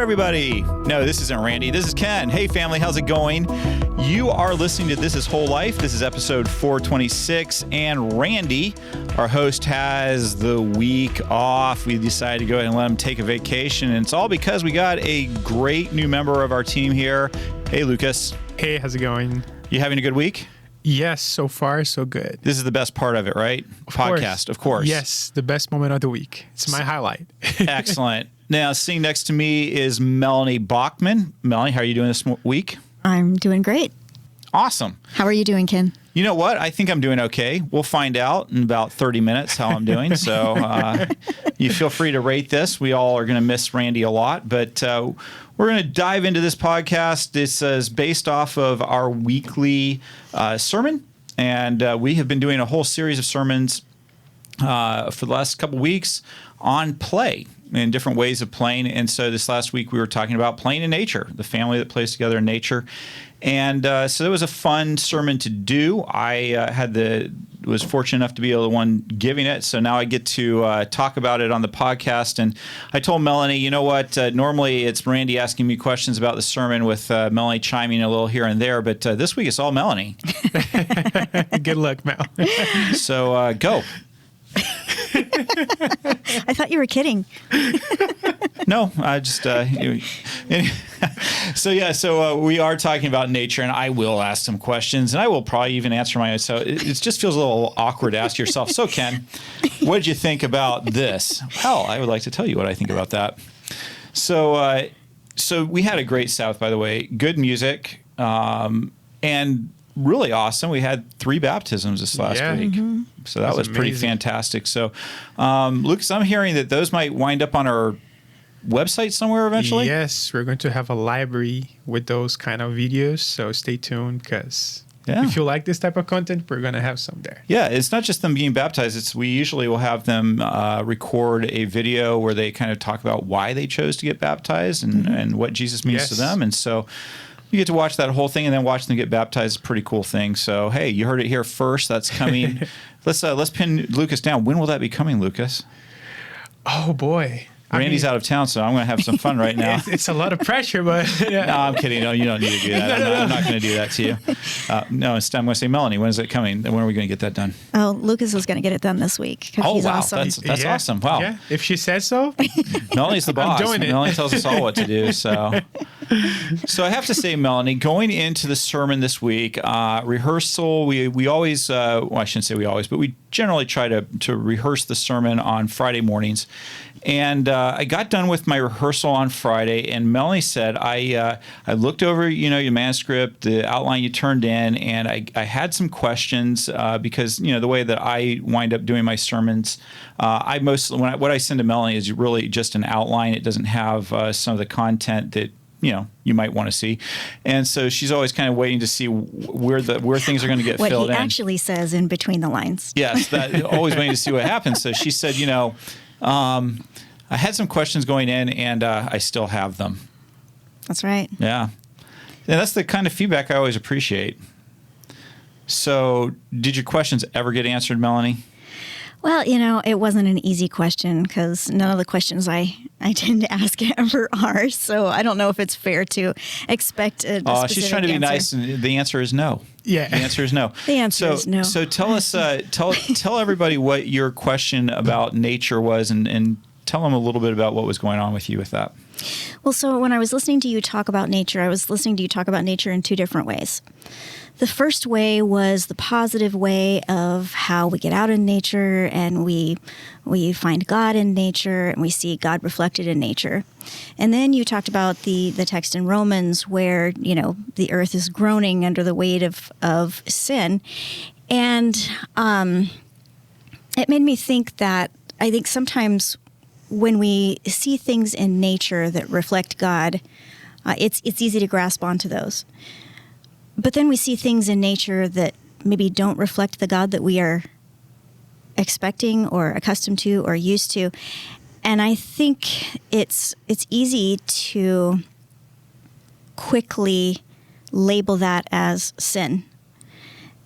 everybody. No, this isn't Randy. This is Ken. Hey, family. How's it going? You are listening to This Is Whole Life. This is episode 426. And Randy, our host, has the week off. We decided to go ahead and let him take a vacation. And it's all because we got a great new member of our team here. Hey, Lucas. Hey, how's it going? You having a good week? Yes, so far, so good. This is the best part of it, right? Podcast, of course. Yes, the best moment of the week. It's my highlight. Excellent. Now, sitting next to me is Melanie Bachman. Melanie, how are you doing this week? I'm doing great. Awesome. How are you doing, Ken? You know what? I think I'm doing okay. We'll find out in about 30 minutes how I'm doing. So you feel free to rate this. We all are going to miss Randy a lot, but we're going to dive into this podcast. This is based off of our weekly sermon, and we have been doing a whole series of sermons for the last couple weeks on play and different ways of playing. And so this last week we were talking about playing in nature, the family that plays together in nature. And so it was a fun sermon to do. I was fortunate enough to be the one giving it, so now I get to talk about it on the podcast. And I told Melanie, you know what? Normally it's Randy asking me questions about the sermon with Melanie chiming a little here and there, but this week it's all Melanie. Good luck, Mel. So go. I thought you were kidding. No, I just so we are talking about nature, and I will ask some questions, and I will probably even answer my own. So it just feels a little awkward to ask yourself. So Ken, what did you think about this? Well, I would like to tell you what I think about that. So we had a great South, by the way. Good music, and really awesome. We had 3 baptisms this last week. Mm-hmm. So that was pretty fantastic. So, Lucas, I'm hearing that those might wind up on our website somewhere eventually? Yes, we're going to have a library with those kind of videos. So stay tuned because if you like this type of content, we're going to have some there. Yeah, it's not just them being baptized. We usually will have them record a video where they kind of talk about why they chose to get baptized and what Jesus means to them. And so you get to watch that whole thing and then watch them get baptized. It's a pretty cool thing. So, hey, you heard it here first. That's coming. Let's pin Lucas down. When will that be coming, Lucas? Oh, boy. Randy's out of town, so I'm going to have some fun right now. It's a lot of pressure, but... Yeah. No, I'm kidding. No, you don't need to do that. I'm not going to do that to you. No, instead I'm going to say, Melanie, when is it coming? When are we going to get that done? Oh, Lucas is going to get it done this week. Oh, he's wow. Awesome. That's awesome. Wow. Yeah, if she says so. Melonie's the boss. I'm doing it. Melanie tells us all what to do. So I have to say, Melanie, going into the sermon this week, rehearsal, we always, well, I shouldn't say we always, but we generally try to rehearse the sermon on Friday mornings. And I got done with my rehearsal on Friday, and Melanie said, I looked over, your manuscript, the outline you turned in, and I had some questions because, the way that I wind up doing my sermons, what I send to Melanie is really just an outline. It doesn't have some of the content that you might want to see. And so she's always kind of waiting to see where things are going to get filled in. What he actually says in between the lines. Yes, always waiting to see what happens. So she said, I had some questions going in, and I still have them. That's right. Yeah. And that's the kind of feedback I always appreciate. So did your questions ever get answered, Melanie? Well, it wasn't an easy question because none of the questions I tend to ask ever are. So I don't know if it's fair to expect a specific she's trying to be answer. nice, and the answer is no. Yeah. The answer is no. The answer is no. So tell us, tell everybody what your question about nature was, and tell them a little bit about what was going on with you with that. Well, so when I was listening to you talk about nature, I was listening to you talk about nature in 2 different ways. The first way was the positive way of how we get out in nature and we find God in nature and we see God reflected in nature. And then you talked about the text in Romans where, the earth is groaning under the weight of sin. And it made me think that I think sometimes when we see things in nature that reflect God, it's easy to grasp onto those. But then we see things in nature that maybe don't reflect the God that we are expecting or accustomed to or used to. And I think it's easy to quickly label that as sin.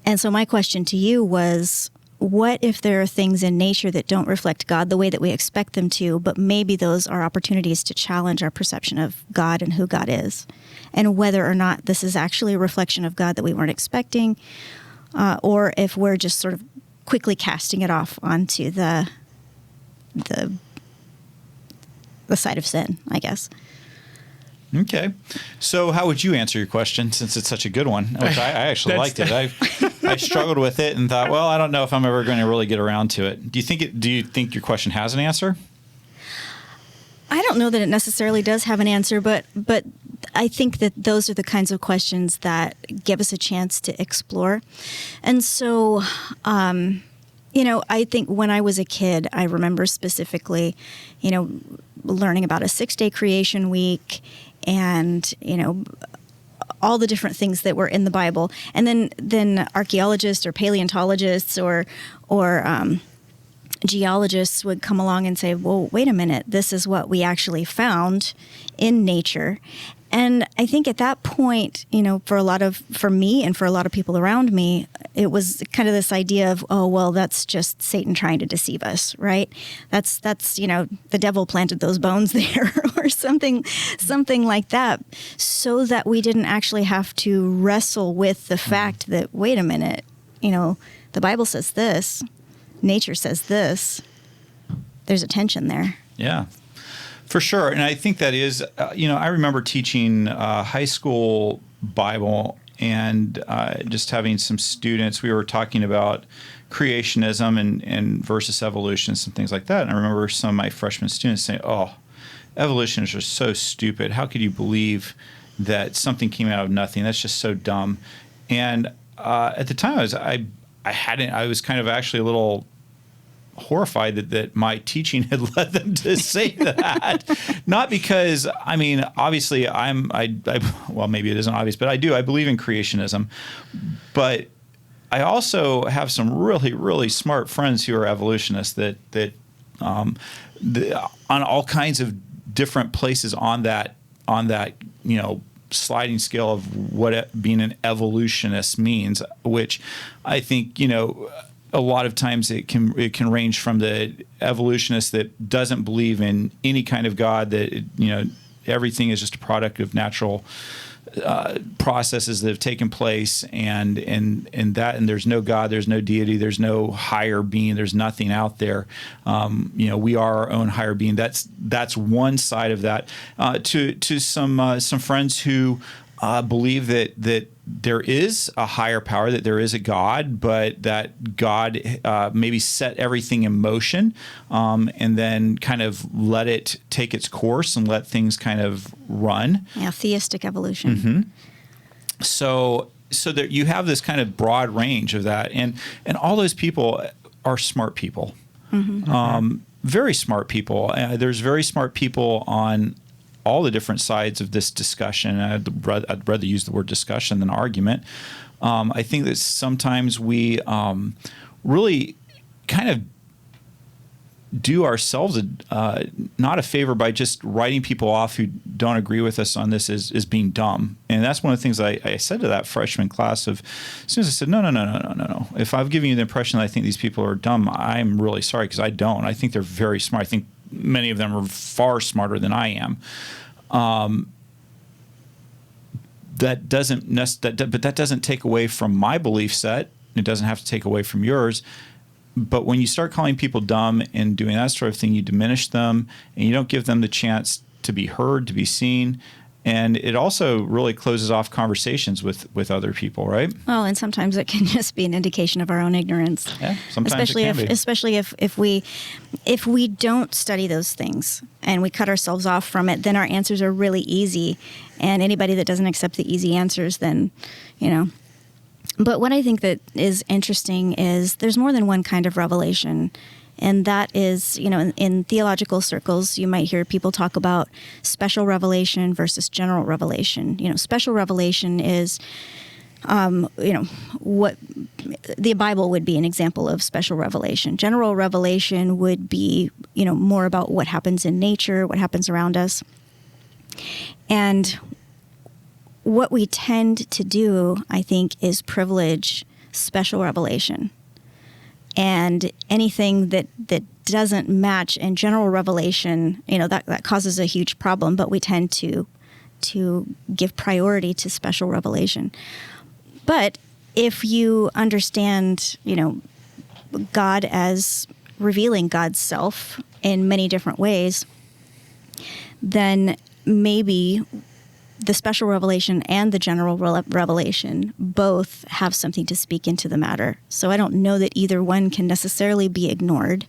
And so my question to you was, what if there are things in nature that don't reflect God the way that we expect them to, but maybe those are opportunities to challenge our perception of God and who God is, and whether or not this is actually a reflection of God that we weren't expecting, or if we're just sort of quickly casting it off onto the side of sin, I guess. Okay. So how would you answer your question, since it's such a good one, which I actually liked it. I struggled with it and thought, well, I don't know if I'm ever going to really get around to it. Do you think your question has an answer? I don't know that it necessarily does have an answer, but I think that those are the kinds of questions that give us a chance to explore. And so, I think when I was a kid, I remember specifically, learning about a 6-day creation week and, all the different things that were in the Bible. And then archaeologists or paleontologists or geologists would come along and say, well, wait a minute, this is what we actually found in nature. And I think at that point, for me and for a lot of people around me, it was kind of this idea of, oh, well, that's just Satan trying to deceive us, right? That's the devil planted those bones there or something like that, so that we didn't actually have to wrestle with the fact that, wait a minute, the Bible says this, nature says this. There's a tension there. Yeah. For sure. And I think that is, I remember teaching high school Bible and just having some students. We were talking about creationism and versus evolution, some things like that. And I remember some of my freshman students saying, oh, evolution is just so stupid. How could you believe that something came out of nothing? That's just so dumb. And at the time, I was kind of actually a little horrified that my teaching had led them to say that. Not because, obviously well, maybe it isn't obvious, but I believe in creationism. But I also have some really, really smart friends who are evolutionists that on all kinds of different places on that sliding scale of what being an evolutionist means, which I think, a lot of times it can range from the evolutionist that doesn't believe in any kind of God, that everything is just a product of natural processes that have taken place, and there's no God, there's no deity, there's no higher being, there's nothing out there. We are our own higher being. That's one side of that. To some friends who believe that there is a higher power, that there is a God, but that God maybe set everything in motion and then kind of let it take its course and let things kind of run. Yeah, theistic evolution. Mm-hmm. So that you have this kind of broad range of that, and all those people are smart people, very smart people. There's very smart people on all the different sides of this discussion. I'd rather use the word discussion than argument. I think that sometimes we really kind of do ourselves not a favor by just writing people off who don't agree with us on this as being dumb. And that's one of the things I said to that freshman class. As soon as I said, no. If I've given you the impression that I think these people are dumb, I'm really sorry, because I don't. I think they're very smart. I think many of them are far smarter than I am. That doesn't take away from my belief set. It doesn't have to take away from yours. But when you start calling people dumb and doing that sort of thing, you diminish them, and you don't give them the chance to be heard, to be seen. And it also really closes off conversations with other people, right? Well, and sometimes it can just be an indication of our own ignorance. Yeah, sometimes it can be. Especially if we don't study those things and we cut ourselves off from it, then our answers are really easy. And anybody that doesn't accept the easy answers, then, But what I think that is interesting is there's more than one kind of revelation. And that is, in theological circles, you might hear people talk about special revelation versus general revelation. Special revelation is, what the Bible would be an example of special revelation. General revelation would be, more about what happens in nature, what happens around us. And what we tend to do, I think, is privilege special revelation. And anything that doesn't match in general revelation, that causes a huge problem, but we tend to give priority to special revelation. But if you understand, God as revealing God's self in many different ways, then maybe the special revelation and the general revelation both have something to speak into the matter. So I don't know that either one can necessarily be ignored.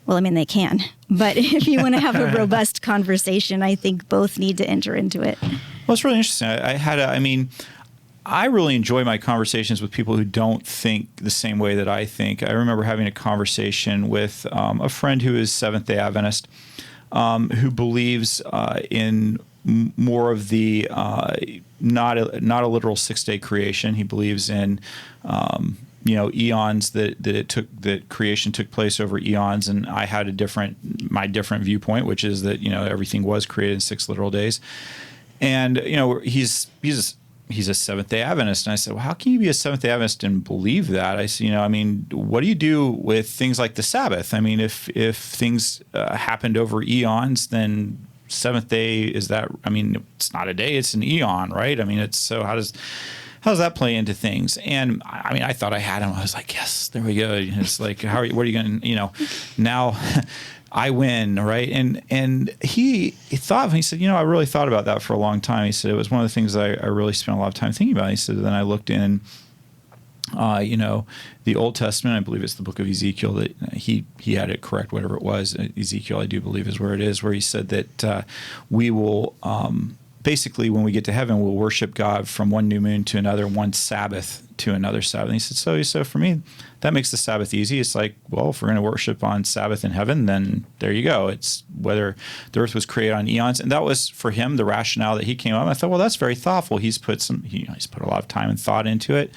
Well, I mean, they can. But if you want to have a robust conversation, I think both need to enter into it. Well, it's really interesting. I really enjoy my conversations with people who don't think the same way that I think. I remember having a conversation with a friend who is Seventh-day Adventist, who believes in more of the not a literal 6-day creation. He believes in eons that creation took place over eons, and I had my different viewpoint, which is that everything was created in 6 literal days. And he's a Seventh-day Adventist, and I said, well, how can you be a Seventh-day Adventist and believe that? I said, what do you do with things like the Sabbath? I mean, if things happened over eons, then seventh day, is that? I mean, it's not a day; it's an eon, right? I mean, it's so how does that play into things? And I mean, I thought I had him. I was like, yes, there we go. It's like, what are you going to, now I win, right? And he thought, he said, I really thought about that for a long time. He said, it was one of the things I really spent a lot of time thinking about. He said, then I looked in, the Old Testament, I believe it's the book of Ezekiel, that he had it correct, whatever it was. Ezekiel, I do believe, is where it is, where he said that we will, basically, when we get to heaven, we'll worship God from one new moon to another, one Sabbath to another Sabbath. And he said, so for me, that makes the Sabbath easy. It's like, well, if we're going to worship on Sabbath in heaven, then there you go. It's whether the earth was created on eons. And that was, for him, the rationale that he came up with. I thought, well, that's very thoughtful. He's put a lot of time and thought into it.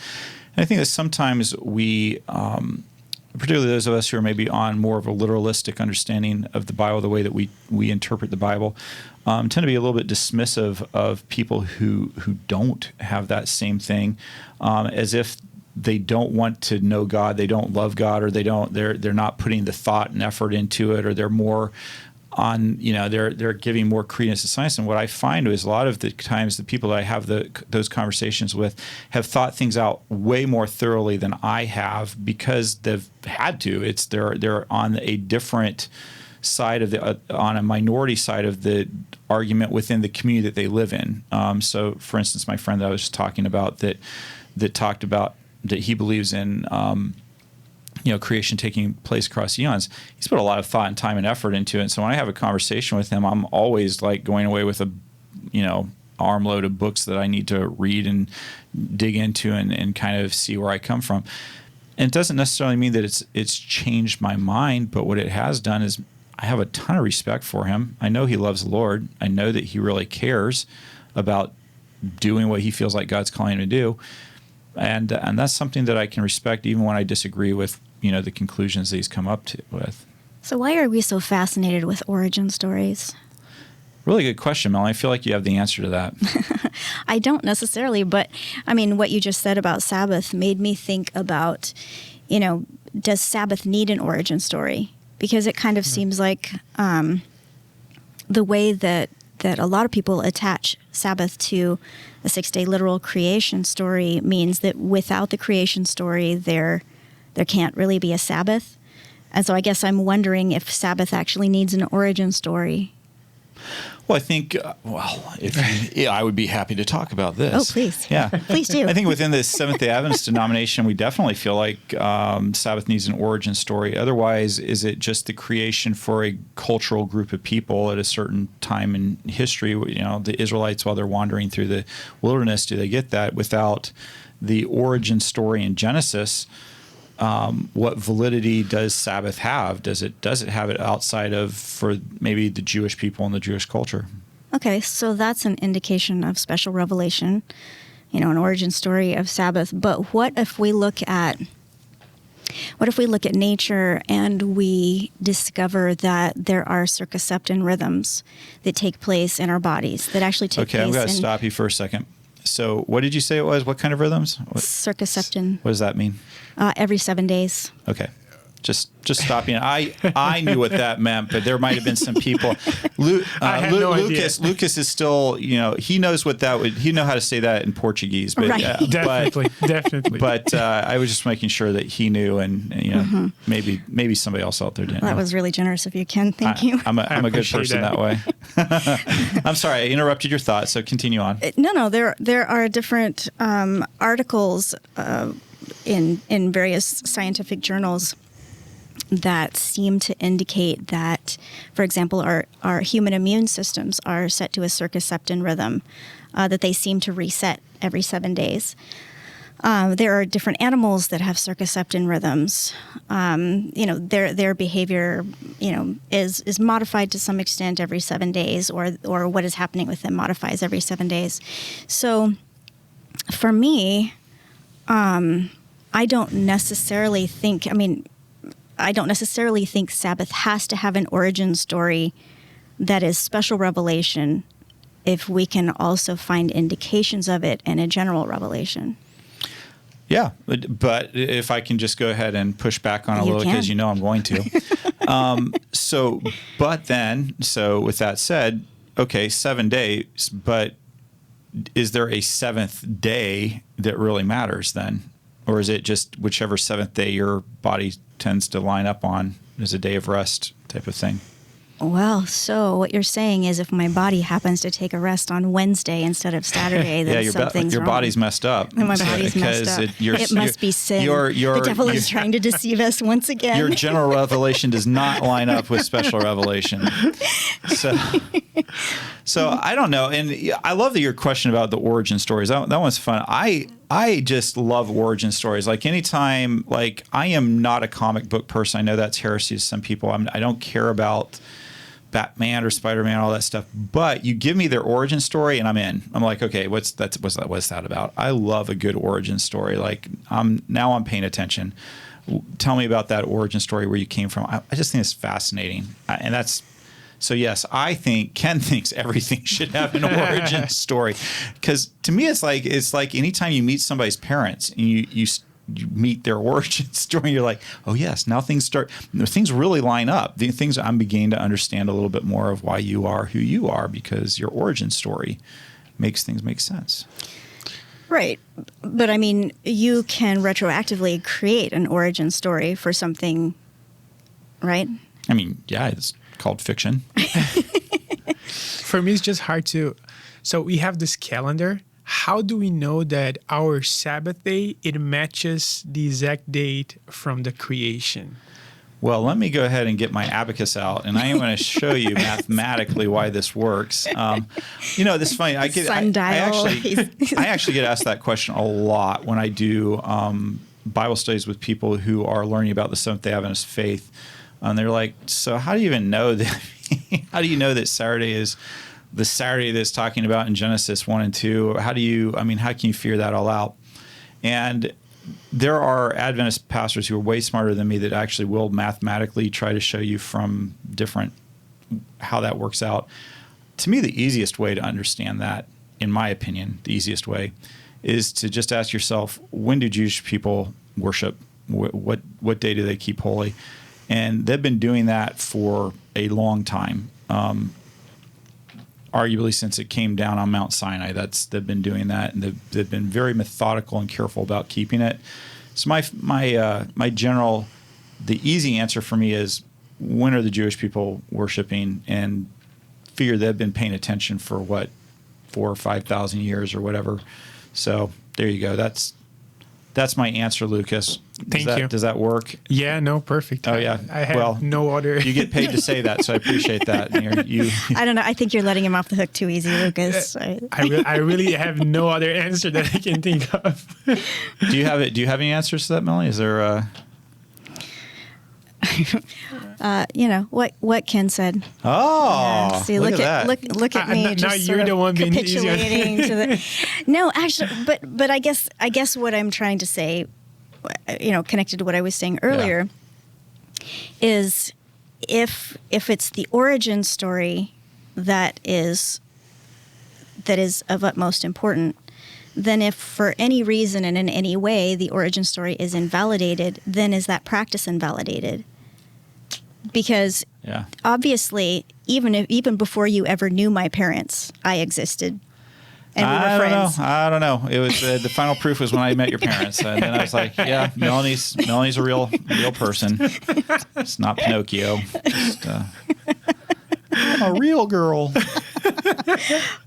And I think that sometimes we, particularly those of us who are maybe on more of a literalistic understanding of the Bible, the way that we interpret the Bible, tend to be a little bit dismissive of people who don't have that same thing, as if they don't want to know God, they don't love God, or they're not putting the thought and effort into it, or they're more on, they're giving more credence to science. And what I find is a lot of the times the people that I have those conversations with have thought things out way more thoroughly than I have, because they've had to. They're on a different side of on a minority side of the argument within the community that they live in. So, for instance, my friend that I was just talking about that talked about that he believes in. Creation taking place across eons. He's put a lot of thought and time and effort into it. And so when I have a conversation with him, I'm always like going away with a, armload of books that I need to read and dig into and kind of see where I come from. And it doesn't necessarily mean that it's changed my mind, but what it has done is I have a ton of respect for him. I know he loves the Lord. I know that he really cares about doing what he feels like God's calling him to do. And that's something that I can respect even when I disagree with, the conclusions that he's come up with. So why are we so fascinated with origin stories? Really good question, Melanie. I feel like you have the answer to that. I don't necessarily, but I mean, what you just said about Sabbath made me think about, does Sabbath need an origin story? Because it kind of seems like the way that a lot of people attach Sabbath to a 6-day literal creation story means that without the creation story, there can't really be a Sabbath. And so I guess I'm wondering if Sabbath actually needs an origin story. Well, I think, I would be happy to talk about this. Oh, please. Yeah. Please do. I think within the Seventh-day Adventist denomination, we definitely feel like Sabbath needs an origin story. Otherwise, is it just the creation for a cultural group of people at a certain time in history? The Israelites, while they're wandering through the wilderness, do they get that? Without the origin story in Genesis, what validity does Sabbath have? Does it have it outside of, for maybe the Jewish people and the Jewish culture? Okay, so that's an indication of special revelation, an origin story of Sabbath. But what if we look at nature and we discover that there are circumception rhythms that take place in our bodies that actually take place? Okay, I'm going to stop you for a second. So what did you say it was? What kind of rhythms? Circumception. What does that mean? Every 7 days. Okay. Just stopping. I knew what that meant, but there might have been some people. Lucas is still, he knows what that would. He know how to say that in Portuguese, but right. Definitely. But I was just making sure that he knew, and maybe somebody else out there didn't. That was really generous of you, Ken. Thank you. I'm a good person that way. I'm sorry, I interrupted your thought, so continue on. No. There are different articles in various scientific journals that seem to indicate that, for example, our human immune systems are set to a circumception rhythm, that they seem to reset every 7 days. There are different animals that have circumception rhythms. Their behavior, is modified to some extent every 7 days, or what is happening with them modifies every 7 days. So, for me, I don't necessarily think Sabbath has to have an origin story that is special revelation if we can also find indications of it in a general revelation. Yeah, but if I can just go ahead and push back on a little, because I'm going to. So with that said, okay, 7 days, but is there a seventh day that really matters then? Or is it just whichever seventh day your body tends to line up on is a day of rest type of thing? Well, so what you're saying is if my body happens to take a rest on Wednesday instead of Saturday, then something's your wrong. body's messed up. And my body's messed up. It must be sin. The devil is trying to deceive us once again. Your general revelation does not line up with special revelation. So I don't know. And I love your question about the origin stories. That one's fun. I just love origin stories. Like anytime, I am not a comic book person. I know that's heresy to some people. I don't care about Batman or Spider-Man, all that stuff. But you give me their origin story and I'm in. I'm like, okay, what's that about? I love a good origin story. I'm paying attention. Tell me about that origin story, where you came from. I just think it's fascinating. So yes, I think Ken thinks everything should have an origin story, because to me it's like anytime you meet somebody's parents and you meet their origin story, you're like, oh yes, now things really line up. The things I'm beginning to understand a little bit more of why you are who you are, because your origin story makes things make sense. Right. But you can retroactively create an origin story for something, right? Yeah, it's called fiction. For me, it's just hard to. So we have this calendar. How do we know that our Sabbath day, it matches the exact date from the creation? Well, let me go ahead and get my abacus out, and I am going to show you mathematically why this works. This is funny. I actually get asked that question a lot when I do Bible studies with people who are learning about the Seventh-day Adventist faith. And they're like, so how do you even know that? How do you know that Saturday is the Saturday that's talking about in Genesis 1 and 2? How can you figure that all out? And there are Adventist pastors who are way smarter than me that actually will mathematically try to show you from different how that works out. To me, the easiest way to understand that, in my opinion, the easiest way is to just ask yourself, when do Jewish people worship? What day do they keep holy? And they've been doing that for a long time, arguably since it came down on Mount Sinai. They've been doing that, and they've been very methodical and careful about keeping it. So my general, the easy answer for me is, when are the Jewish people worshiping? And figure they've been paying attention for 4,000 or 5,000 years or whatever. So there you go. That's my answer, Lucas. Thank you. Does that work? Yeah, no, perfect. Oh, yeah. I have no other. You get paid to say that, so I appreciate that. I don't know. I think you're letting him off the hook too easy, Lucas. I really have no other answer that I can think of. Do you have any answers to that, Melanie? Is there what Ken said. Oh, yeah. See, look at me. Now just you're the one being capitulating to the. No, actually, but I guess what I'm trying to say, connected to what I was saying earlier, is if it's the origin story that is of utmost importance, then if for any reason and in any way the origin story is invalidated, then is that practice invalidated? Because obviously, even before you ever knew my parents, I existed. And we were friends. I don't know. It was the final proof was when I met your parents, and then I was like, "Yeah, Melanie's a real person. It's not Pinocchio. Just, I'm a real girl."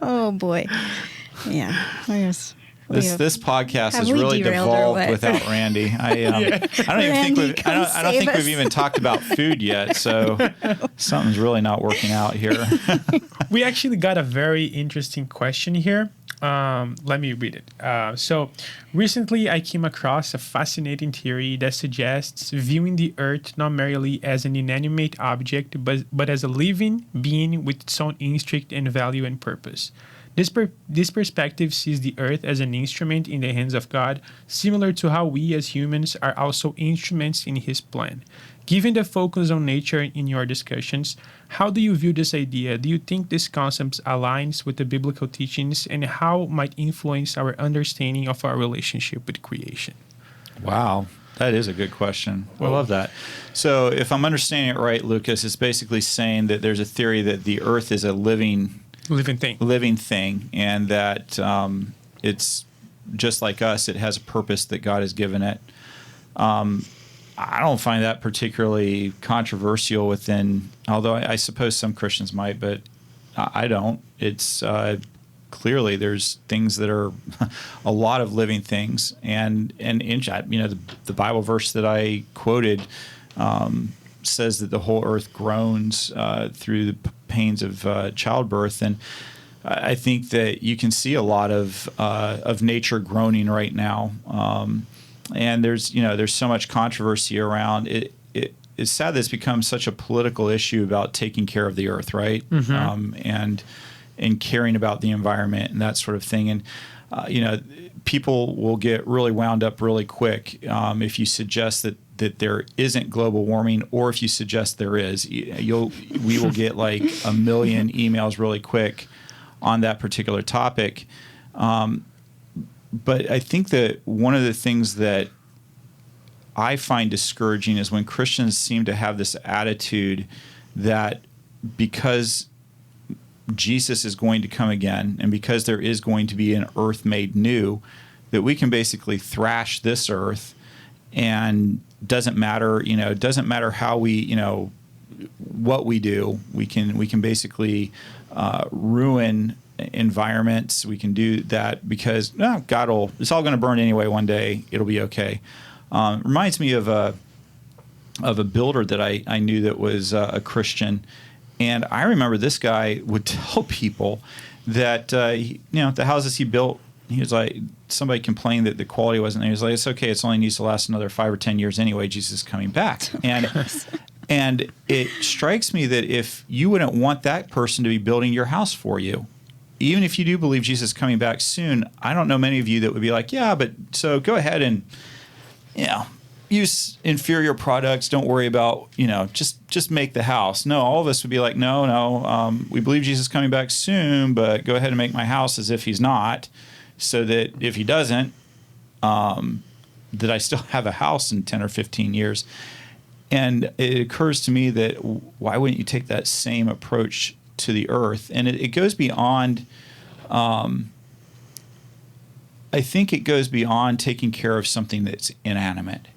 Oh boy, yeah. This podcast has really devolved without Randy. I don't think we've even talked about food yet. So something's really not working out here. We actually got a very interesting question here. Let me read it. So recently I came across a fascinating theory that suggests viewing the earth not merely as an inanimate object, but as a living being with its own instinct and value and purpose. This perspective sees the earth as an instrument in the hands of God, similar to how we as humans are also instruments in His plan. Given the focus on nature in your discussions, how do you view this idea? Do you think this concept aligns with the biblical teachings, and how might influence our understanding of our relationship with creation? Wow, that is a good question. I love that. So if I'm understanding it right, Lucas, it's basically saying that there's a theory that the earth is a living thing, and that it's just like us. It has a purpose that God has given it. I don't find that particularly controversial within, although I suppose some Christians might, but I don't. It's clearly there's things that are a lot of living things, and the Bible verse that I quoted says that the whole earth groans through the pains of childbirth, and I think that you can see a lot of nature groaning right now. And there's so much controversy around it. It's sad that it's become such a political issue about taking care of the earth, right? Mm-hmm. And caring about the environment and that sort of thing. And people will get really wound up really quick if you suggest that there isn't global warming, or if you suggest there is. We will get like a million emails really quick on that particular topic. But I think that one of the things that I find discouraging is when Christians seem to have this attitude that because Jesus is going to come again, and because there is going to be an earth made new, that we can basically thrash this earth, and doesn't matter how we, what we do, we can basically ruin environments. We can do that because it's all going to burn anyway one day. It'll be okay. Reminds me of a builder that I knew that was a Christian, and I remember this guy would tell people that the houses he built, he was like, somebody complained that the quality wasn't there. He was like, it's okay, it only needs to last another 5 or 10 years anyway. Jesus is coming back. And it strikes me that if you wouldn't want that person to be building your house for you, even if you do believe Jesus is coming back soon, I don't know many of you that would be like, yeah, but so go ahead and use inferior products. Don't worry about, just make the house. No, all of us would be like, no, we believe Jesus is coming back soon, but go ahead and make my house as if he's not, so that if he doesn't, that I still have a house in 10 or 15 years. And it occurs to me that why wouldn't you take that same approach to the earth? And it goes beyond, I think it goes beyond taking care of something that's inanimate.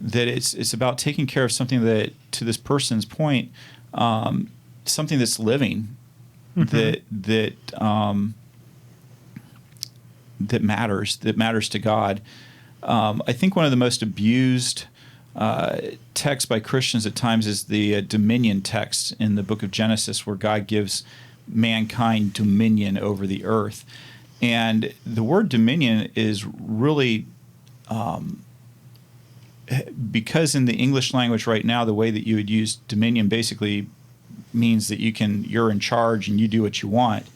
That it's about taking care of something that, to this person's point, something that's living, mm-hmm. that matters to God. I think one of the most abused text by Christians at times is the dominion text in the book of Genesis, where God gives mankind dominion over the earth. And the word dominion is really, because in the English language right now, the way that you would use dominion basically means that you're in charge and you do what you want,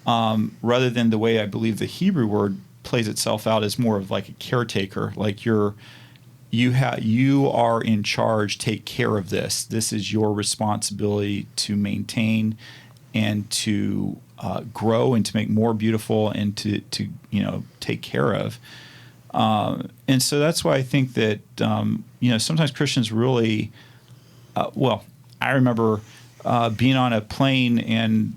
rather than the way I believe the Hebrew word plays itself out as more of like a caretaker, like you are in charge, take care of this. This is your responsibility to maintain and to grow and to make more beautiful and to take care of. And so that's why I think that sometimes Christians really I remember being on a plane and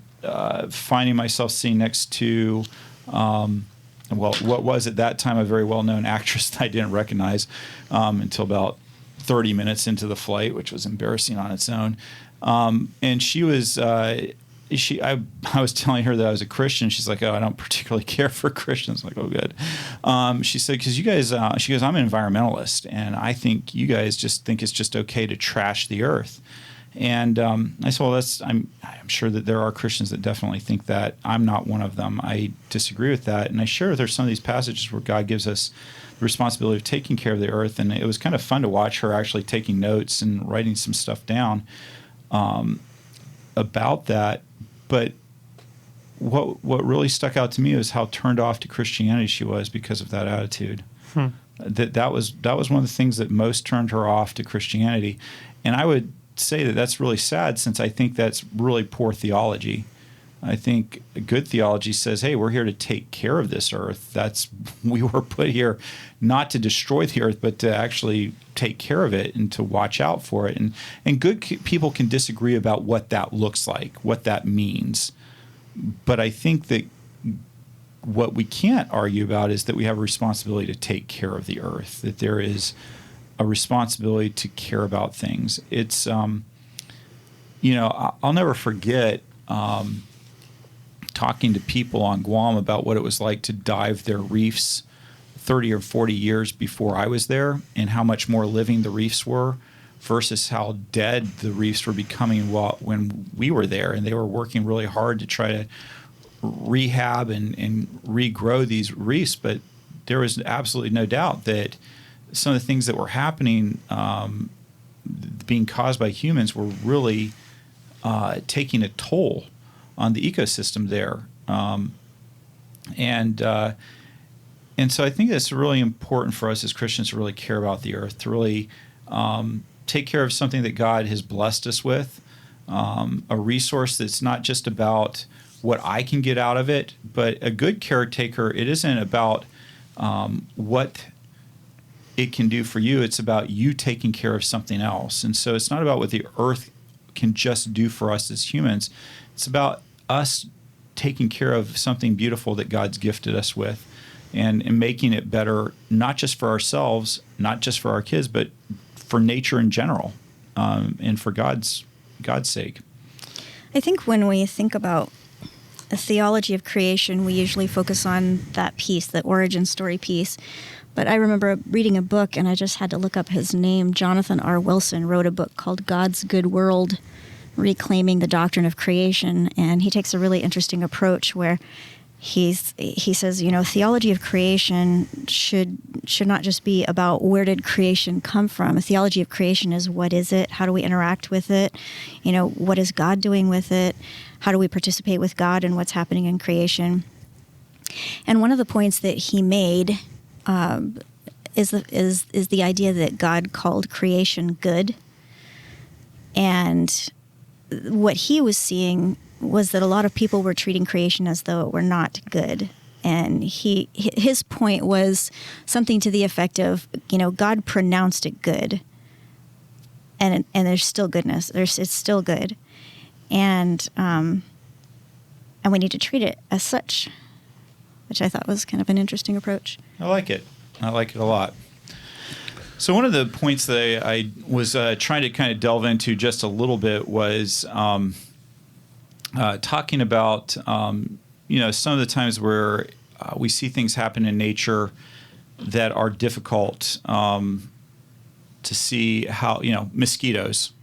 finding myself sitting next to what was at that time a very well-known actress that I didn't recognize until about 30 minutes into the flight, which was embarrassing on its own. And she was, I was telling her that I was a Christian. She's like, "Oh, I don't particularly care for Christians." I'm like, "Oh, good." She said, "Because you guys," she goes, "I'm an environmentalist, and I think you guys just think it's just okay to trash the earth." And I said, "Well, I'm sure that there are Christians that definitely think that. I'm not one of them. I disagree with that." And I share with her some of these passages where God gives us the responsibility of taking care of the earth, and it was kind of fun to watch her actually taking notes and writing some stuff down about that. But what really stuck out to me was how turned off to Christianity she was because of that attitude. That was one of the things that most turned her off to Christianity, and I would say that that's really sad, since I think that's really poor theology. I think good theology says, hey, we're here to take care of this earth. We were put here not to destroy the earth, but to actually take care of it and to watch out for it. And good people can disagree about what that looks like, what that means. But I think that what we can't argue about is that we have a responsibility to take care of the earth, that there is a responsibility to care about things. It's, I'll never forget talking to people on Guam about what it was like to dive their reefs 30 or 40 years before I was there, and how much more living the reefs were versus how dead the reefs were becoming when we were there. And they were working really hard to try to rehab and regrow these reefs. But there was absolutely no doubt that some of the things that were happening, being caused by humans, were really taking a toll on the ecosystem there. And so I think it's really important for us as Christians to really care about the earth, to really take care of something that God has blessed us with, a resource that's not just about what I can get out of it, but a good caretaker, it isn't about what it can do for you. It's about you taking care of something else. And so it's not about what the earth can just do for us as humans. It's about us taking care of something beautiful that God's gifted us with, and making it better, not just for ourselves, not just for our kids, but for nature in general, and for God's sake. I think when we think about a theology of creation, we usually focus on that piece, the origin story piece. But I remember reading a book, and I just had to look up his name. Jonathan R. Wilson wrote a book called God's Good World, Reclaiming the Doctrine of Creation. And he takes a really interesting approach where he says, theology of creation should not just be about where did creation come from. A theology of creation is, what is it? How do we interact with it? What is God doing with it? How do we participate with God in what's happening in creation? And one of the points that he made is the idea that God called creation good. And what he was seeing was that a lot of people were treating creation as though it were not good. And his point was something to the effect of, God pronounced it good, and there's still goodness. It's still good, and we need to treat it as such, which I thought was kind of an interesting approach. I like it a lot. So one of the points that I was trying to kind of delve into just a little bit was talking about, some of the times where we see things happen in nature that are difficult to see. How, mosquitoes.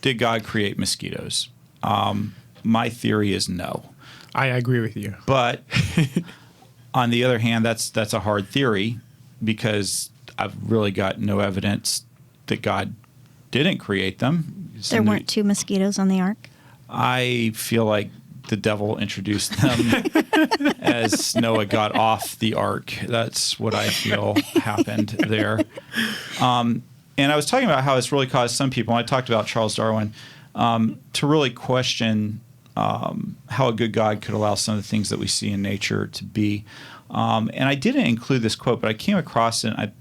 Did God create mosquitoes? My theory is no. I agree with you. But on the other hand, that's a hard theory, because I've really got no evidence that God didn't create them. There weren't two mosquitoes on the ark? I feel like the devil introduced them as Noah got off the ark. That's what I feel happened there. And I was talking about how it's really caused some people, and I talked about Charles Darwin, to really question how a good God could allow some of the things that we see in nature to be. And I didn't include this quote, but I came across it. And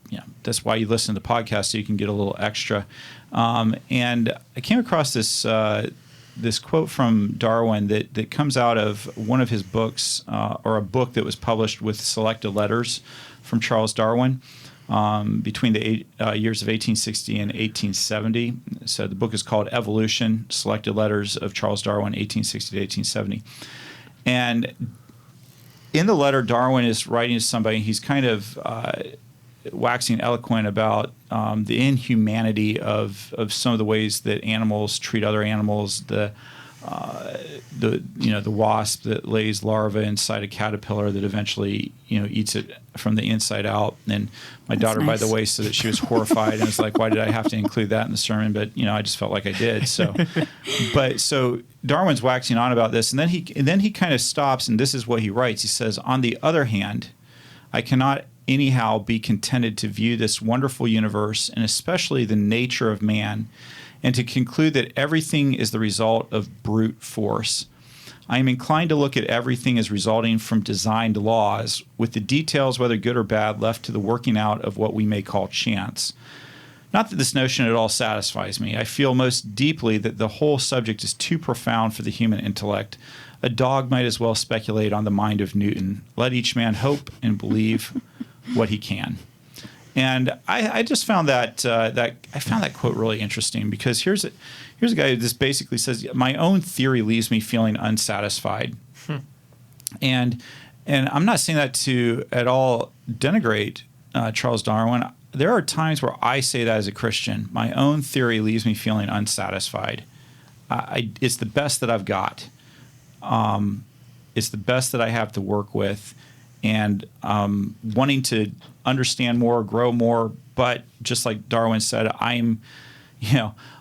that's why you listen to the podcast, so you can get a little extra. And I came across this quote from Darwin that comes out of one of his books, or a book that was published with selected letters from Charles Darwin between the years of 1860 and 1870. So the book is called Evolution, Selected Letters of Charles Darwin, 1860 to 1870. And in the letter, Darwin is writing to somebody. He's kind of waxing eloquent about the inhumanity of some of the ways that animals treat other animals. The wasp that lays larvae inside a caterpillar that eventually eats it from the inside out. And my daughter, nice. by the way, said that she was horrified and was like, "Why did I have to include that in the sermon?" But I just felt like I did. So Darwin's waxing on about this, and then he kind of stops, and this is what he writes. He says, "On the other hand, I cannot anyhow be contented to view this wonderful universe, and especially the nature of man, and to conclude that everything is the result of brute force. I am inclined to look at everything as resulting from designed laws, with the details, whether good or bad, left to the working out of what we may call chance. Not that this notion at all satisfies me. I feel most deeply that the whole subject is too profound for the human intellect. A dog might as well speculate on the mind of Newton. Let each man hope and believe what he can." And I just found that quote really interesting, because here's a guy who just basically says, my own theory leaves me feeling unsatisfied. And I'm not saying that to at all denigrate Charles Darwin. There are times where I say that as a Christian. My own theory leaves me feeling unsatisfied. It's the best that I've got. It's the best that I have to work with. And wanting to understand more, grow more, but just like Darwin said, I'm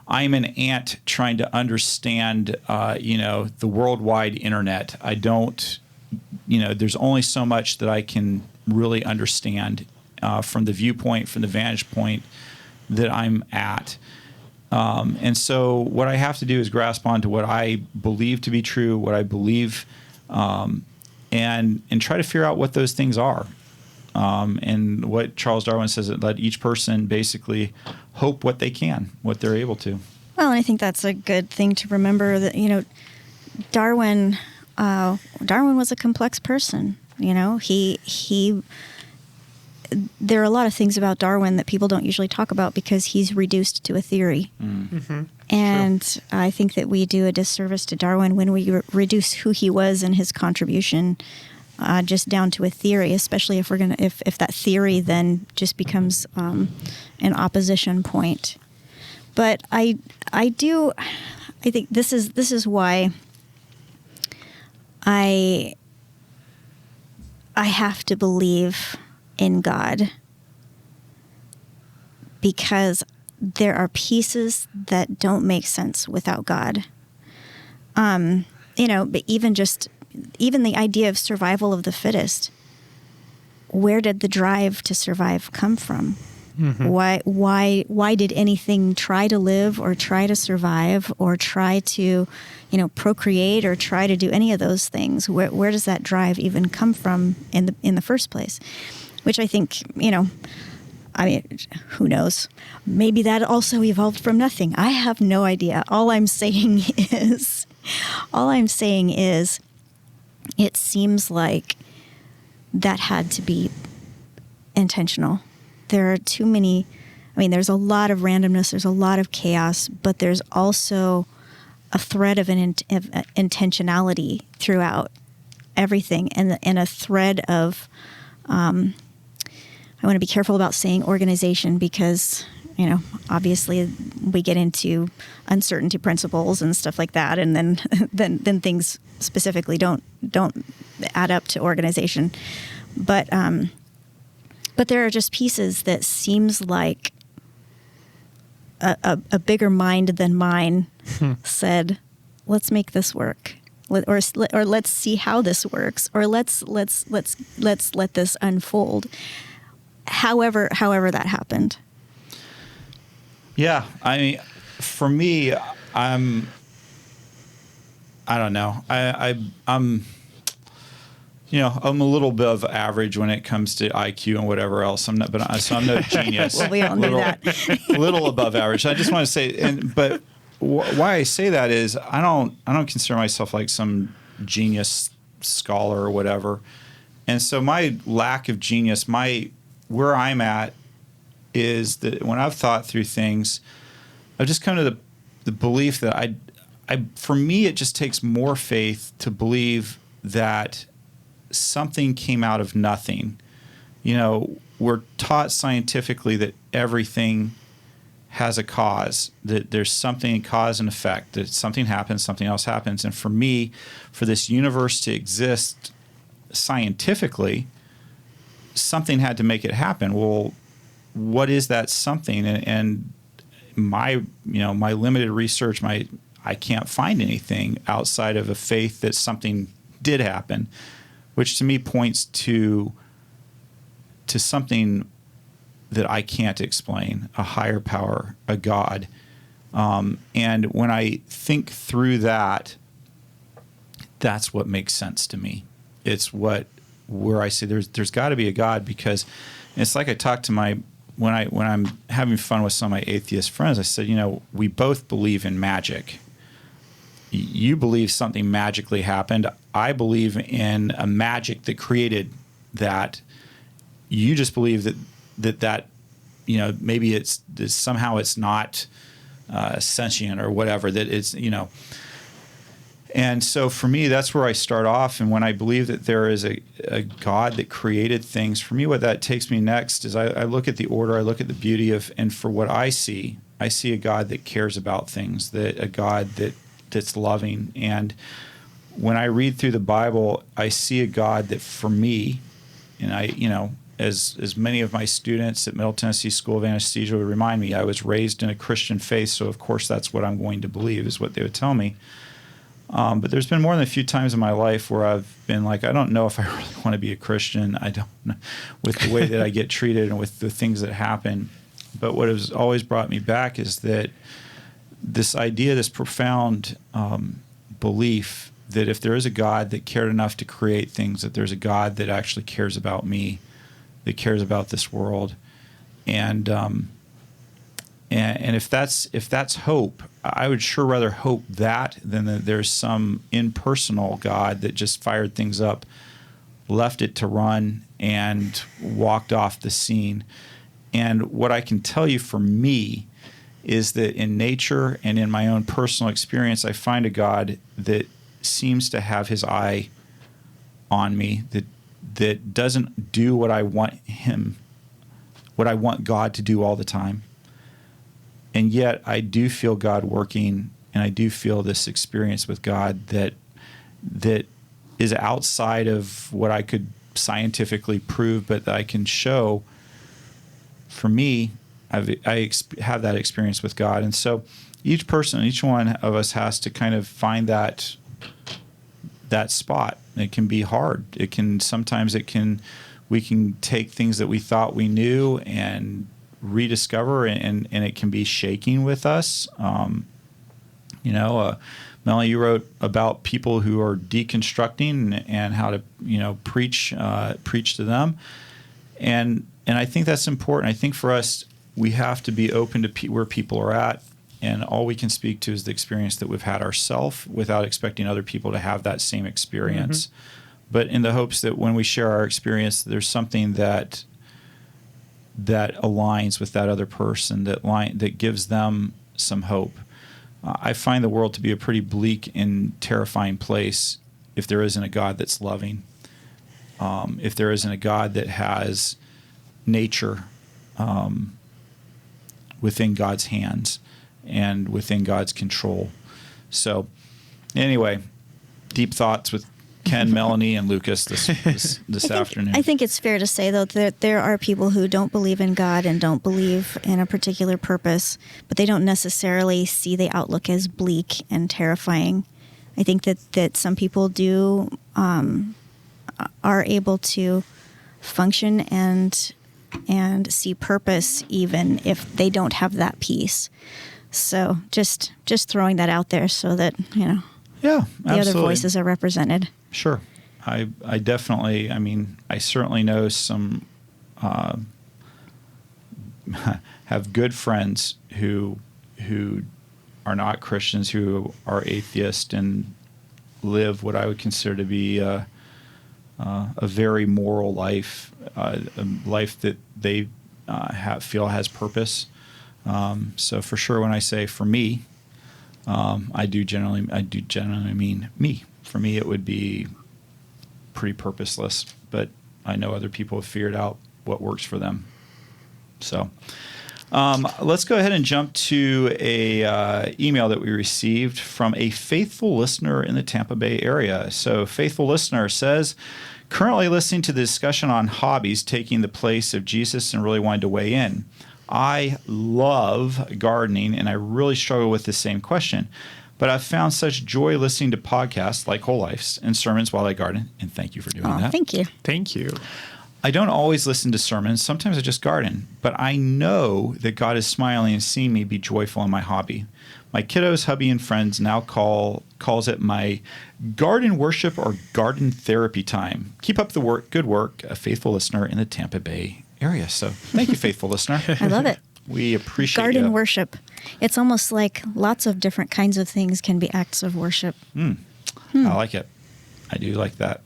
an ant trying to understand, the worldwide internet. I don't, there's only so much that I can really understand from the viewpoint, from the vantage point that I'm at. And so what I have to do is grasp onto what I believe to be true, what I believe, and try to figure out what those things are. And what Charles Darwin says, that let each person basically hope what they can, what they're able to. Well, and I think that's a good thing to remember, that Darwin was a complex person. There are a lot of things about Darwin that people don't usually talk about because he's reduced to a theory. Mm-hmm. And sure. I think that we do a disservice to Darwin when we reduce who he was and his contribution just down to a theory, especially if if that theory then just becomes an opposition point. But I think this is why I have to believe in God, because there are pieces that don't make sense without God. But even the idea of survival of the fittest, where did the drive to survive come from? Mm-hmm. Why did anything try to live or try to survive or try to, procreate or try to do any of those things? Where does that drive even come from in the first place? Which I think, who knows? Maybe that also evolved from nothing. I have no idea. All I'm saying is, it seems like that had to be intentional. There are too many. There's a lot of randomness. There's a lot of chaos, but there's also a thread of intentionality throughout everything, and a thread of. I want to be careful about saying organization because, obviously we get into uncertainty principles and stuff like that, and then things specifically don't add up to organization. But there are just pieces that seems like a bigger mind than mine said, let's make this work. Or let's see how this works, or let's let this unfold. However that happened. Yeah, for me, I don't know. I'm I'm a little bit of average when it comes to IQ and whatever else. I'm no genius. Well, we all knew that. A little above average. I just want to say, but why I say that is I don't consider myself like some genius scholar or whatever. And so my lack of genius, where I'm at is that when I've thought through things, I've just come to the belief that for me, it just takes more faith to believe that something came out of nothing. We're taught scientifically that everything has a cause, that there's something, cause and effect, that something happens, something else happens. And for me, for this universe to exist scientifically, something had to make it happen. Well, what is that something? And my limited research, I can't find anything outside of a faith that something did happen, which to me points to something that I can't explain, a higher power, a God. And when I think through that, that's what makes sense to me. It's where I say there's got to be a God, because it's like I talk to when I'm having fun with some of my atheist friends, I said, we both believe in magic. You believe something magically happened. I believe in a magic that created that. You just believe that maybe it's somehow it's not sentient or whatever, that it's And so for me, that's where I start off. And when I believe that there is a God that created things, for me, what that takes me next is I look at the order, I look at the beauty and for what I see a God that cares about things, that a God that's loving. And when I read through the Bible, I see a God that for me, and as many of my students at Middle Tennessee School of Anesthesia would remind me, I was raised in a Christian faith, so of course that's what I'm going to believe, is what they would tell me. But there's been more than a few times in my life where I've been like, I don't know if I really want to be a Christian. I don't know, with the way that I get treated and with the things that happen. But what has always brought me back is that this idea, this profound belief that if there is a God that cared enough to create things, that there's a God that actually cares about me, that cares about this world. And if that's hope, I would sure rather hope that than that there's some impersonal God that just fired things up, left it to run, and walked off the scene. And what I can tell you for me is that in nature and in my own personal experience, I find a God that seems to have his eye on me, that doesn't do what I want God to do all the time. And yet I do feel God working, and I do feel this experience with God that is outside of what I could scientifically prove, but that I can show. For me, I have that experience with God. And so each one of us has to kind of find that spot. It can be hard. Sometimes we can take things that we thought we knew and rediscover, and it can be shaking with us. Melanie, you wrote about people who are deconstructing and how to preach to them, and I think that's important. I think for us, we have to be open to where people are at, and all we can speak to is the experience that we've had ourselves, without expecting other people to have that same experience. Mm-hmm. But in the hopes that when we share our experience, there's something that aligns with that other person, that gives them some hope. I find the world to be a pretty bleak and terrifying place if there isn't a God that's loving, if there isn't a God that has nature within God's hands and within God's control. So anyway, deep thoughts with Ken, Melanie, and Lucas this afternoon. I think it's fair to say, though, that there are people who don't believe in God and don't believe in a particular purpose, but they don't necessarily see the outlook as bleak and terrifying. I think that some people are able to function and see purpose even if they don't have that peace. So just throwing that out there so that, Yeah, the other absolutely. voices are represented. Sure. I definitely, I certainly know some, have good friends who are not Christians, who are atheists and live what I would consider to be a very moral life, a life that they feel has purpose. So for sure, when I say for me, I do generally mean me. For me, it would be pretty purposeless, but I know other people have figured out what works for them. So let's go ahead and jump to a email that we received from a faithful listener in the Tampa Bay area. So faithful listener says, currently listening to the discussion on hobbies taking the place of Jesus and really wanted to weigh in. I love gardening and I really struggle with the same question. But I've found such joy listening to podcasts like Whole Life's and sermons while I garden. And thank you for doing that. Thank you. Thank you. I don't always listen to sermons. Sometimes I just garden. But I know that God is smiling and seeing me be joyful in my hobby. My kiddos, hubby, and friends now calls it my garden worship or garden therapy time. Keep up the good work, a faithful listener in the Tampa Bay area. So thank you, faithful listener. I love it. We appreciate Garden you. worship. It's almost like lots of different kinds of things can be acts of worship. I like it. I do like that.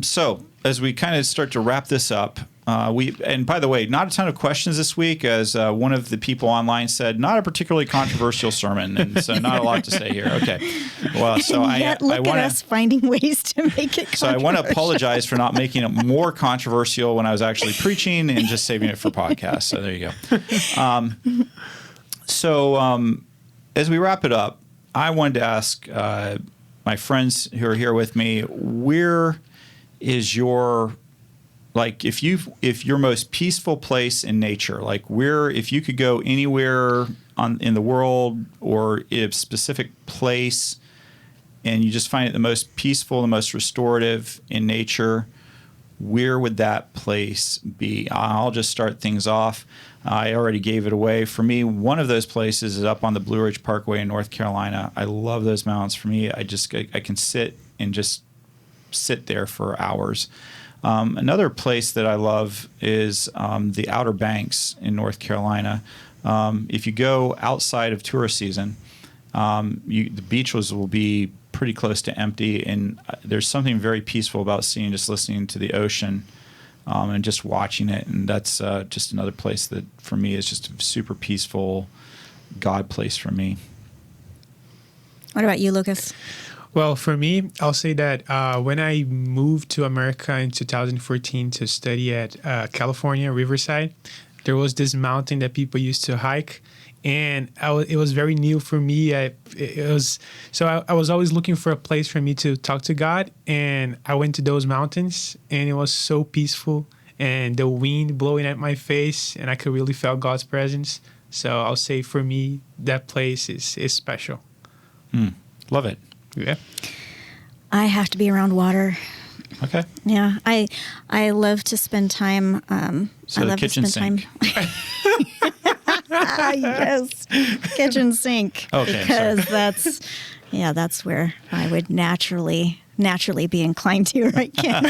So as we kind of start to wrap this up, and by the way, not a ton of questions this week, as one of the people online said, not a particularly controversial sermon, and so not a lot to say here. Okay, well, so Yet look at us finding ways to make it. So I want to apologize for not making it more controversial when I was actually preaching and just saving it for podcasts. So there you go. As we wrap it up, I wanted to ask my friends who are here with me, where is your, like, if your most peaceful place in nature, like if you could go anywhere in the world or a specific place and you just find it the most peaceful, the most restorative in nature, where would that place be? I'll just start things off. I already gave it away. For me, one of those places is up on the Blue Ridge Parkway in North Carolina. I love those mountains. For me, I can sit and just sit there for hours. Another place that I love is the Outer Banks in North Carolina. If you go outside of tourist season, the beaches will be pretty close to empty, and there's something very peaceful about just listening to the ocean and just watching it. And that's just another place that for me is just a super peaceful God place for me. What about you, Lucas? Well, for me, I'll say that when I moved to America in 2014 to study at California, Riverside, there was this mountain that people used to hike. And it was very new for me. I was always looking for a place for me to talk to God. And I went to those mountains, and it was so peaceful. And the wind blowing at my face, and I could really feel God's presence. So I'll say for me, that place is special. Love it. Yeah. I have to be around water. Okay. Yeah, I love to spend time. So I the love kitchen to spend sink. time. Yes, kitchen sink. Okay, because that's where I would naturally be inclined to right Ken.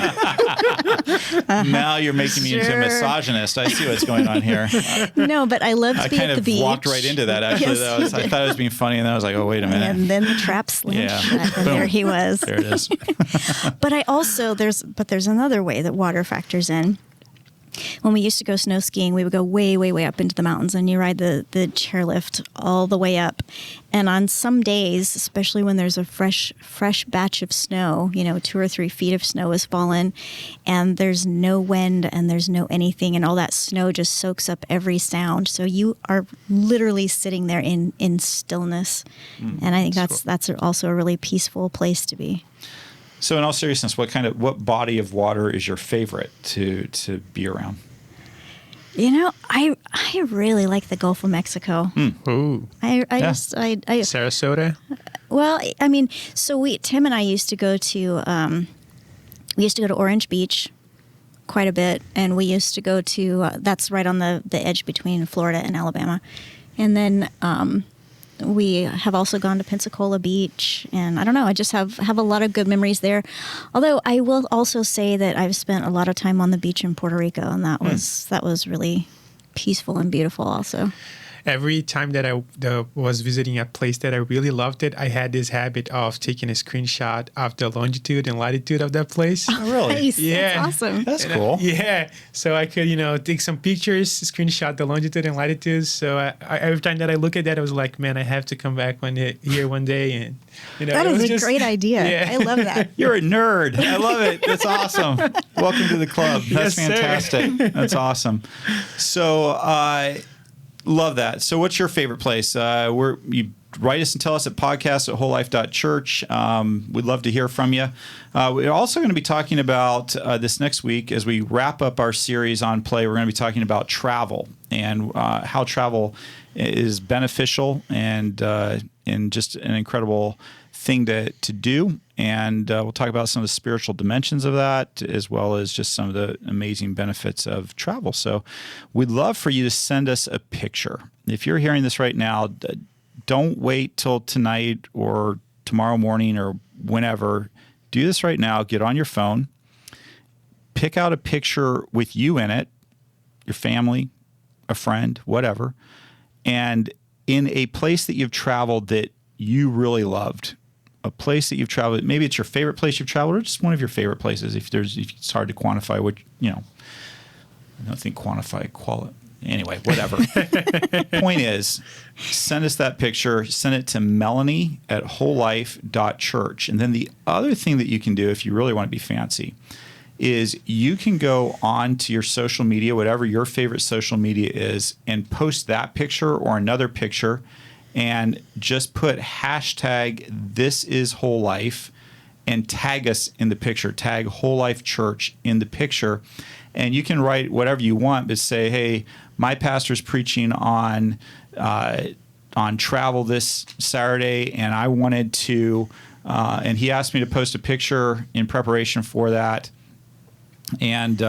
Now you're making me into a Sure. misogynist. I see what's going on here. No, but I love to I be kind at the of beach. walked right into that, actually. Yes, I thought it was being funny, and then I was like, oh, wait a minute. and then the trap slammed Yeah. shut, and Boom. there he was. There it is. But there's another way that water factors in. When we used to go snow skiing, we would go way, way, way up into the mountains, and you ride the chairlift all the way up. And on some days, especially when there's a fresh batch of snow, 2 or 3 feet of snow has fallen, and there's no wind and there's no anything, and all that snow just soaks up every sound. So you are literally sitting there in stillness. And I think that's also a really peaceful place to be. So in all seriousness, what body of water is your favorite to be around? I really like the Gulf of Mexico. Ooh. I Sarasota? Well, I mean, so Tim and I used to go to Orange Beach quite a bit, and we used to go to that's right on the edge between Florida and Alabama, and then we have also gone to Pensacola Beach, and I don't know, I just have a lot of good memories there. Although I will also say that I've spent a lot of time on the beach in Puerto Rico, and that was really peaceful and beautiful also. Every time that I was visiting a place that I really loved it, I had this habit of taking a screenshot of the longitude and latitude of that place. Oh, really? Nice. Yeah. That's awesome. That's cool. Yeah. So I could, take some pictures, screenshot the longitude and latitude. So I, every time that I look at that, I was like, man, I have to come back here one day. And, that is a great idea. Yeah. I love that. You're a nerd. I love it. That's awesome. Welcome to the club. That's Yes, fantastic. That's awesome. So, love that. So what's your favorite place? You write us and tell us at podcast@wholelife.church. We'd love to hear from you. We're also going to be talking about this next week as we wrap up our series on play. We're going to be talking about travel and how travel is beneficial and just an incredible thing to do. And we'll talk about some of the spiritual dimensions of that, as well as just some of the amazing benefits of travel. So we'd love for you to send us a picture. If you're hearing this right now, don't wait till tonight or tomorrow morning or whenever. Do this right now. Get on your phone. Pick out a picture with you in it, your family, a friend, whatever, and in a place that you've traveled that you really loved. A place that you've traveled, maybe it's your favorite place you've traveled, or just one of your favorite places. If it's hard to quantify, I don't think anyway, whatever. Point is, send us that picture. Send it to Melanie@wholelife.church. And then the other thing that you can do, if you really want to be fancy, is you can go on to your social media, whatever your favorite social media is, and post that picture or another picture, and just put #ThisIsWholeLife and tag us in the picture. Tag Whole Life Church in the picture. And you can write whatever you want, but say, hey, my pastor's preaching on travel this Saturday, and I wanted to, and he asked me to post a picture in preparation for that. And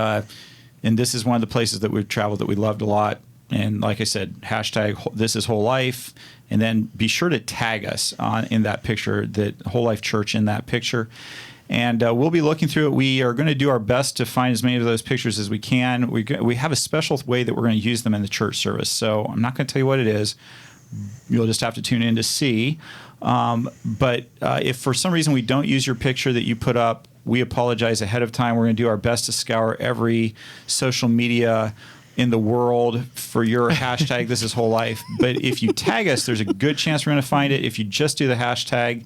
this is one of the places that we've traveled that we loved a lot. And like I said, #ThisIsWholeLife. And then be sure to tag us in that picture, that Whole Life Church in that picture. And we'll be looking through it. We are going to do our best to find as many of those pictures as we can. We have a special way that we're going to use them in the church service. So I'm not going to tell you what it is. You'll just have to tune in to see. But if for some reason we don't use your picture that you put up, we apologize ahead of time. We're going to do our best to scour every social media in the world for your #ThisIsWholeLife. But if you tag us, there's a good chance we're going to find it. If you just do the hashtag,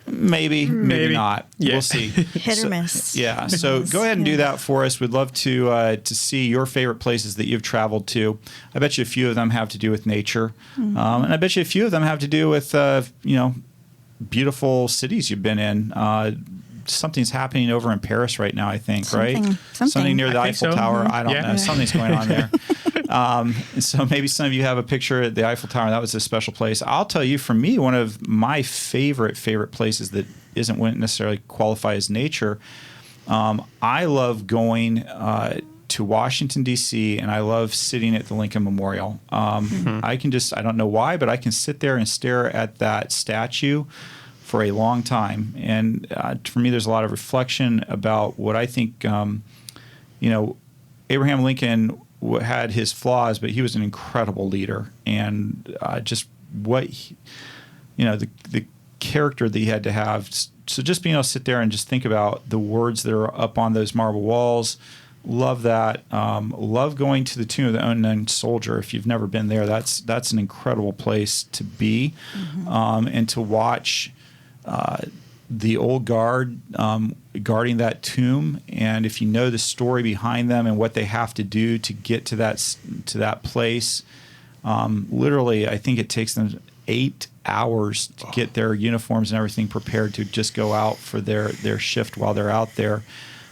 maybe not. Yeah. We'll see. Hit or miss. Yeah. So go ahead and do that for us. We'd love to see your favorite places that you've traveled to. I bet you a few of them have to do with nature, and I bet you a few of them have to do with beautiful cities you've been in. Something's happening over in Paris right now, I think, right? Something near the Eiffel Tower. I don't know. Something's going on there. So maybe some of you have a picture at the Eiffel Tower. That was a special place. I'll tell you, for me, one of my favorite places that wouldn't necessarily qualify as nature, I love going to Washington, D.C., and I love sitting at the Lincoln Memorial. I don't know why, but I can sit there and stare at that statue for a long time. And for me, there's a lot of reflection about what I think, Abraham Lincoln had his flaws, but he was an incredible leader. And just what, the character that he had to have. So just being able to sit there and just think about the words that are up on those marble walls. Love that. Love going to the Tomb of the Unknown Soldier. If you've never been there, that's an incredible place to be, and to watch the old guard guarding that tomb, and if you know the story behind them and what they have to do to get to that place, literally, I think it takes them 8 hours to get their uniforms and everything prepared to just go out for their shift while they're out there.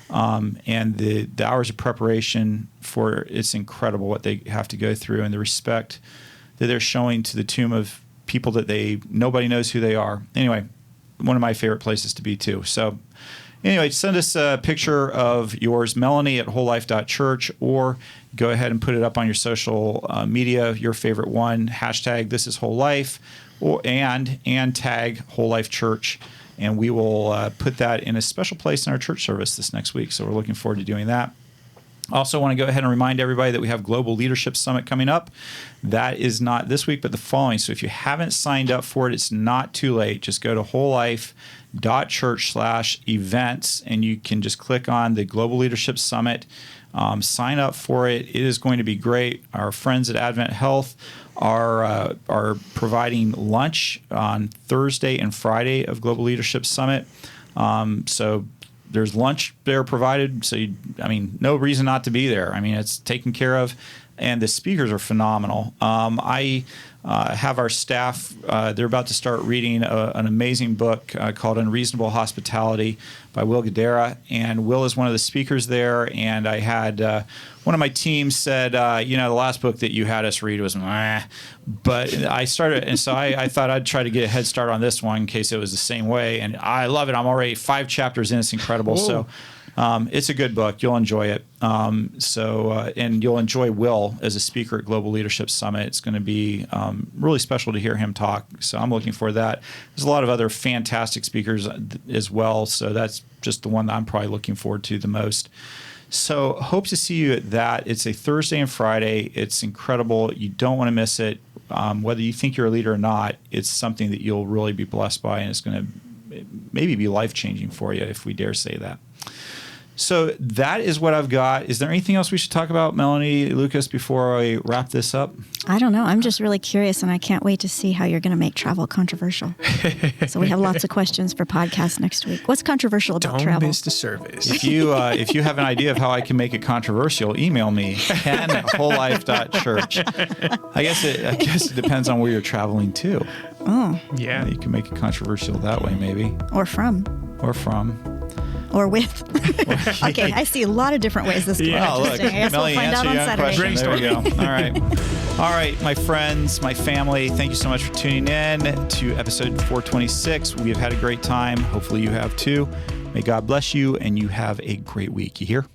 And the hours of preparation it's incredible what they have to go through, and the respect that they're showing to the tomb of people that nobody knows who they are. Anyway, one of my favorite places to be too. So anyway, send us a picture of yours, Melanie@wholelife.church, or go ahead and put it up on your social media, your favorite one, #ThisIsWholeLife. and tag Whole Life Church, and we will put that in a special place in our church service this next week. So we're looking forward to doing that. I also want to go ahead and remind everybody that we have Global Leadership Summit coming up. That is not this week, but the following. So if you haven't signed up for it, it's not too late. Just go to wholelife.church/events, and you can just click on the Global Leadership Summit. Sign up for it. It is going to be great. Our friends at Advent Health are providing lunch on Thursday and Friday of Global Leadership Summit. So there's lunch there provided. So, no reason not to be there. It's taken care of. And the speakers are phenomenal. I have our staff, they're about to start reading an amazing book called Unreasonable Hospitality by Will Guidara. And Will is one of the speakers there. And I had one of my team said, the last book that you had us read was, but I started, and so I thought I'd try to get a head start on this one in case it was the same way. And I love it. I'm already 5 chapters in. It's incredible. Whoa. So it's a good book. You'll enjoy it. And you'll enjoy Will as a speaker at Global Leadership Summit. It's going to be really special to hear him talk. So I'm looking for that. There's a lot of other fantastic speakers as well. So that's just the one that I'm probably looking forward to the most. So hope to see you at that. It's a Thursday and Friday. It's incredible. You don't want to miss it. Whether you think you're a leader or not, it's something that you'll really be blessed by, and it's going to maybe be life-changing for you, if we dare say that. So that is what I've got. Is there anything else we should talk about, Melanie, Lucas, before I wrap this up? I don't know. I'm just really curious, and I can't wait to see how you're going to make travel controversial. So we have lots of questions for podcasts next week. What's controversial about travel? Don't miss the service. If you have an idea of how I can make it controversial, email me, ken@wholelife.church. I guess it depends on where you're traveling to. Oh. Yeah. You can make it controversial that way, maybe. Or from. Or with. Okay, I see a lot of different ways this could be interesting. I guess we'll find out on Saturday. There we go. All right, my friends, my family, thank you so much for tuning in to episode 426. We have had a great time. Hopefully you have too. May God bless you, and you have a great week. You hear?